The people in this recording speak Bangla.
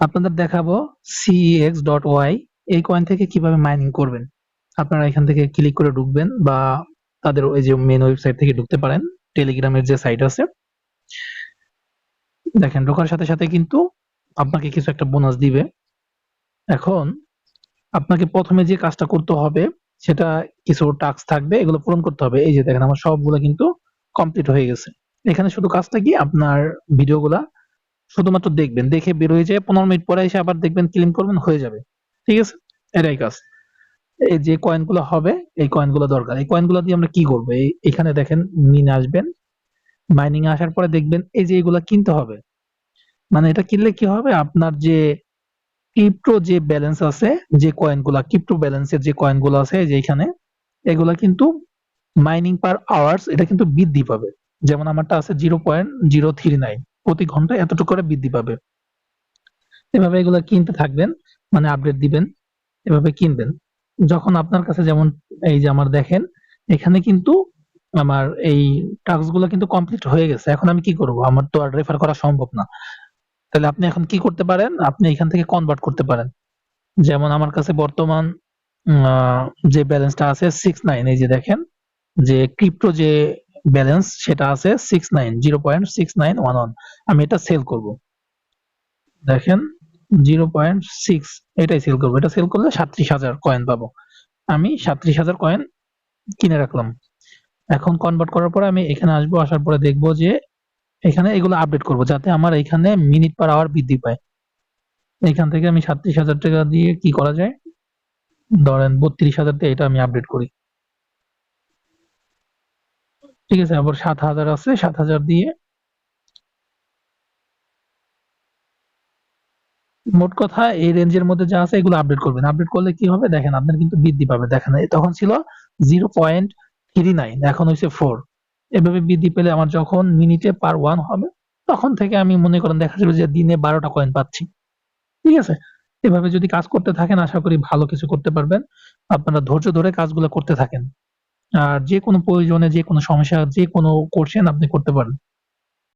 আপনাদের দেখাবো cex.y এই কয়েন থেকে কিভাবে মাইনিং করবেন। আপনারা এখান থেকে ক্লিক করে ঢুকবেন বা তাদের ওই যে মেন ওয়েবসাইট থেকে ঢুকতে পারেন। টেলিগ্রামের যে সাইট আছে, দেখেন ঢোকার সাথে সাথে কিন্তু আপনাকে কিছু একটা বোনাস দিবে। এখন আপনাকে প্রথমে যে কাজটা করতে হবে সেটা কিছু টাস্ক থাকবে, এগুলো পূরণ করতে হবে। এই যে দেখেন আমার সবগুলো কিন্তু কমপ্লিট হয়ে গেছে। এখানে শুধু কাজটা কি, আপনার ভিডিওগুলা শুধুমাত্র দেখবেন, দেখে বের হয়ে যায়, 15 মিনিট পরে এসে আবার দেখবেন, ক্লেম করবেন, হয়ে যাবে। ঠিক আছে, এটাই কাজ। এই যে কয়েনগুলো হবে, এই কয়েনগুলো দরকার। এই কয়েনগুলো দিয়ে আমরা কি করবো, এখানে দেখেন মিন আসবেন, মাইনিং এ আসার পরে দেখবেন এই যে এগুলা কিনতে হবে। মানে এটা কিনলে কি হবে, আপনার যে ক্রিপ্টো যে ব্যালেন্স আছে, যে কয়েনগুলা ক্রিপ্টো ব্যালেন্সের যে কয়েনগুলো আছে যে এখানে, এগুলা কিন্তু মাইনিং পার আওয়ার্স এটা কিন্তু বৃদ্ধি পাবে। যেমন আমারটা আছে 0.039, প্রতি ঘন্টায় এতটুকু করে বৃদ্ধি পাবে। এভাবে এগুলা কিনতে থাকবেন, মানে আপডেট দিবেন, এভাবে কিনবেন। যখন আপনার কাছে যেমন এই যে আমার দেখেন এখানে কিন্তু আমার এই টাস্ক গুলো কিন্তু কমপ্লিট হয়ে গেছে। এখন আমি কি করব, আমার তো আর রেফার করা সম্ভব না। তাহলে আপনি এখন কি করতে পারেন, আপনি এখান থেকে কনভার্ট করতে পারেন। যেমন আমার কাছে বর্তমান যে ব্যালেন্সটা আছে 69, এই যে দেখেন যে ক্রিপ্টো যে ব্যালেন্স সেটা আছে 69, 0.6911। আমি এটা সেল করব। দেখেন 0.6, এটাই সেল করবো। এটা সেল করলে 37,000 কয়েন পাবো। আমি 37,000 কয়েন কিনে রাখলাম। এখন কনভার্ট করার পরে আমি এখানে আসবো, আসার পরে দেখবো যে এখানে এগুলো আপডেট করব যাতে আমার এখানে মিনিট পার আওয়ার বৃদ্ধি পায়। এখান থেকে আমি 37,000 টাকা দিয়ে কি করা যায়, ধরেন 32,000 দিয়ে এটা আমি আপডেট করি। ঠিক আছে, আবার 7,000 আছে, 7,000 দিয়ে মোট কথা এই রেঞ্জের মধ্যে যা আছে এগুলো আপডেট করবেন। আপডেট করলে কি হবে দেখেন, আপনার কিন্তু বৃদ্ধি পাবে। দেখেন তখন ছিল 0.39, এখন হয়েছে 4। এভাবে বৃদ্ধি পেলে আমার যখন মিনিটে পার 1 হবে, তখন থেকে আমি মনে করেন দেখা যাবে যে দিনে 12টা কয়েন পাচ্ছি। ঠিক আছে, এভাবে যদি কাজ করতে থাকেন আশা করি ভালো কিছু করতে পারবেন। আপনারা ধৈর্য ধরে কাজগুলো করতে থাকেন, আর যে কোনো প্রয়োজনে, যে কোনো সমস্যা, যে কোনো কোশ্চেন আপনি করতে পারেন।